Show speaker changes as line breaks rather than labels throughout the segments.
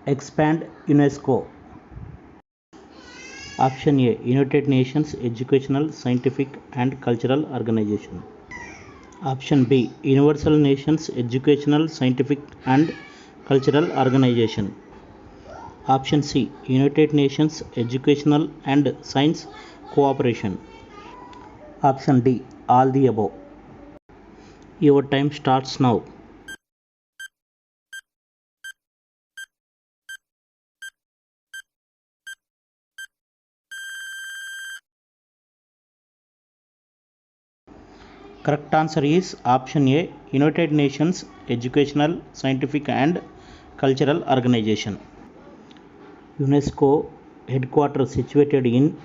Expand UNESCO. Option A, United Nations Educational, Scientific and Cultural Organization. Option B, Universal Nations Educational, Scientific and Cultural Organization. Option C, United Nations Educational and Science Cooperation. Option D, all the above. Your time starts now. Correct answer is option A, United Nations Educational, Scientific and Cultural Organization. UNESCO headquarters situated in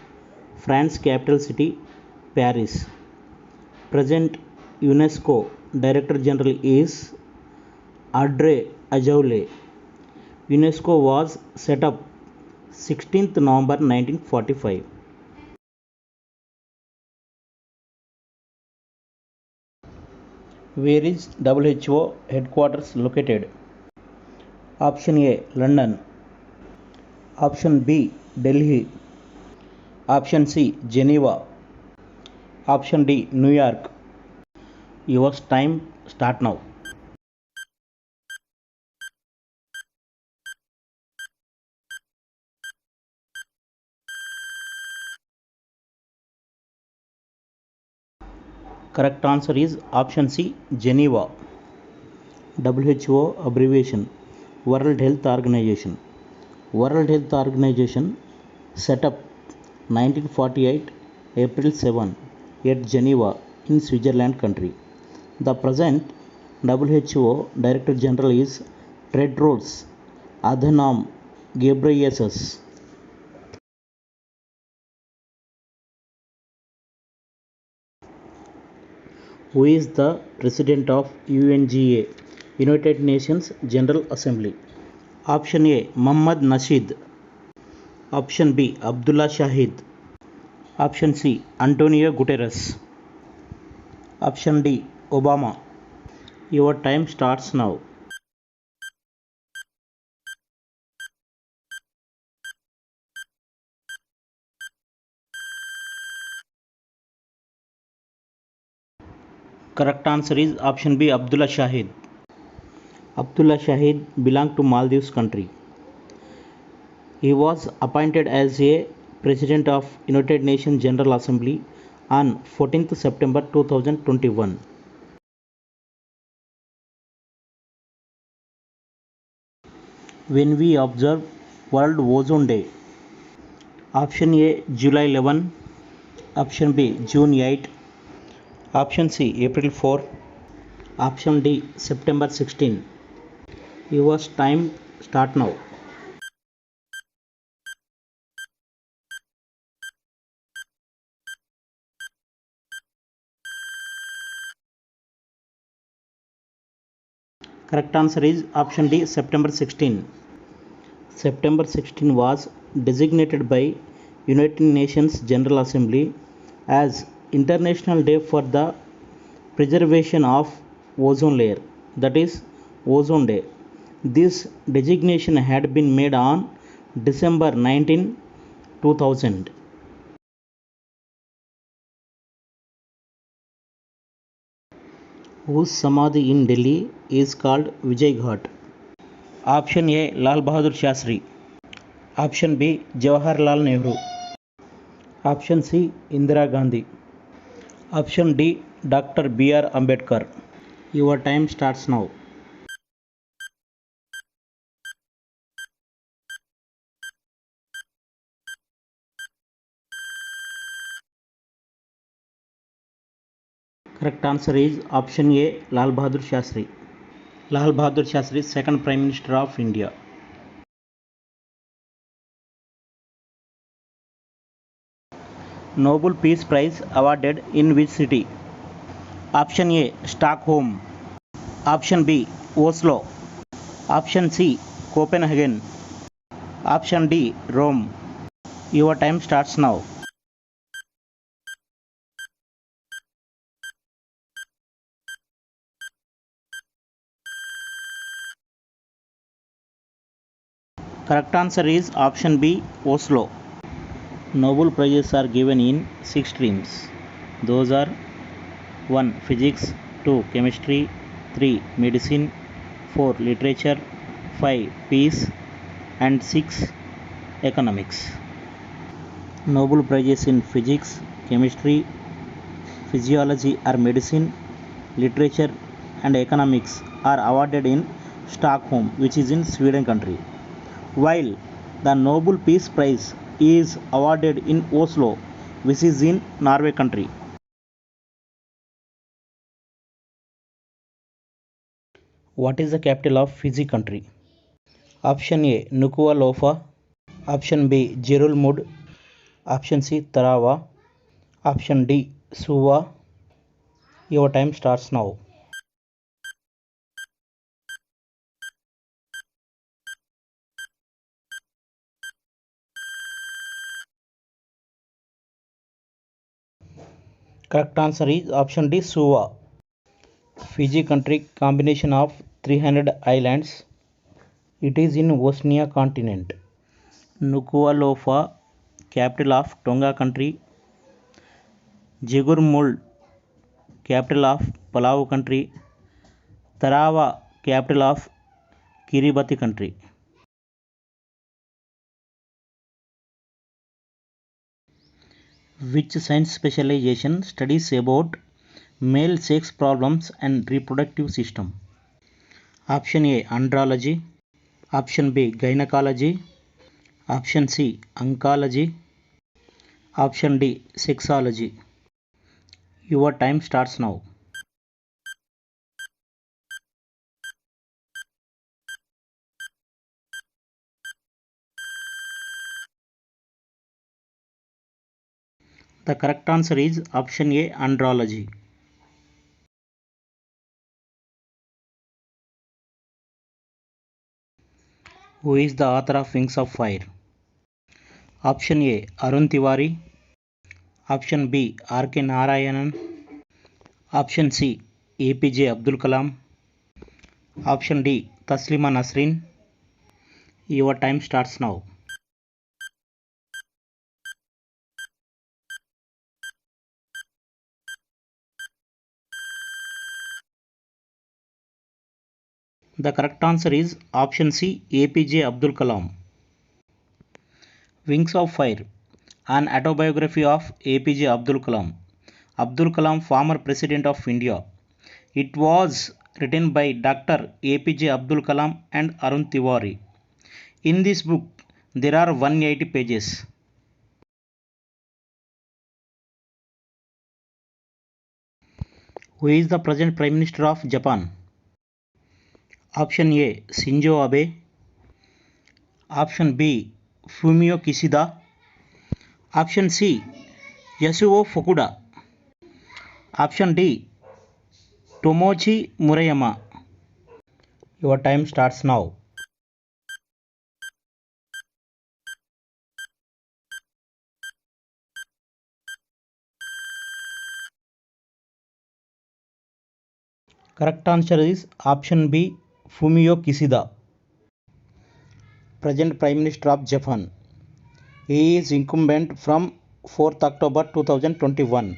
France capital city Paris. Present UNESCO Director General is Audrey Azoulay. UNESCO was set up 16th November 1945. Where is WHO headquarters located? Option A, London. Option B, Delhi. Option C, Geneva. Option D, New York. Your time start now. Correct answer is option C, Geneva. WHO abbreviation World Health Organization. World Health Organization set up 1948 April 7 at Geneva in Switzerland country. The present WHO Director General is Tedros Adhanom Ghebreyesus. Who is the President of UNGA, United Nations General Assembly? Option A, Mohammad Nasheed. Option B, Abdullah Shahid. Option C, Antonio Guterres. Option D, Obama. Your time starts now. Correct answer is option B, Abdullah Shahid. Abdullah Shahid belonged to Maldives country. He was appointed as a President of United Nations General Assembly on 14th September 2021. When we observe World Ozone Day? Option A, July 11. Option B, June 8. Option C, April 4. Option D, September 16. Your time start now. Correct answer is option D, September 16. September 16 was designated by United Nations General Assembly as International Day for the Preservation of Ozone Layer, that is Ozone Day. This designation had been made on December 19, 2000. Whose Samadhi in Delhi is called Vijay Ghat? Option A, Lal Bahadur Shastri. Option B, Jawaharlal Nehru. Option C, Indira Gandhi. Option D, Dr. B.R. Ambedkar. Your time starts now. Correct answer is option A, Lal Bahadur Shastri. Lal Bahadur Shastri, second Prime Minister of India. Nobel Peace Prize awarded in which city? Option A, Stockholm. Option B, Oslo. Option C, Copenhagen. Option D, Rome. Your time starts now. Correct answer is option B, Oslo. Nobel Prizes are given in 6 streams. Those are 1. Physics, 2. Chemistry, 3. Medicine, 4. Literature, 5. Peace, and 6. Economics. Nobel Prizes in Physics, Chemistry, Physiology or Medicine, Literature and Economics are awarded in Stockholm, which is in Sweden country, while the Nobel Peace Prize is awarded in Oslo, which is in Norway country. What is the capital of Fiji country? Option A, Nuku'alofa. Option B, Jerulmud. Option C, Tarawa. Option D, Suva. Your time starts now. Correct answer is option D, Suva. Fiji country combination of 300 islands. It is in Oceania continent. Nuku'alofa, capital of Tonga country. Jerulmud, capital of Palau country. Tarawa, capital of Kiribati country. Which science specialization studies about male sex problems and reproductive system? Option A, andrology. Option B, gynecology. Option C, oncology. Option D, sexology. Your time starts now. The correct answer is option A, andrology. Who is the author of Wings of Fire? Option A, Arun Tiwari. Option B, R.K. Narayanan. Option C, APJ Abdul Kalam. Option D, Taslima Nasrin. Your time starts now. The correct answer is option C, APJ Abdul Kalam. Wings of Fire, an autobiography of APJ Abdul Kalam. Abdul Kalam, former President of India. It was written by Dr. APJ Abdul Kalam and Arun Tiwari. In this book, there are 180 pages. Who is the present Prime Minister of Japan? Option A, Shinzo Abe. Option B, Fumio Kishida. Option C, Yasuo Fukuda. Option D, Tomochi Murayama. Your time starts now. Correct answer is option B, Fumio Kishida. Present Prime Minister of Japan. He is incumbent from 4th October 2021.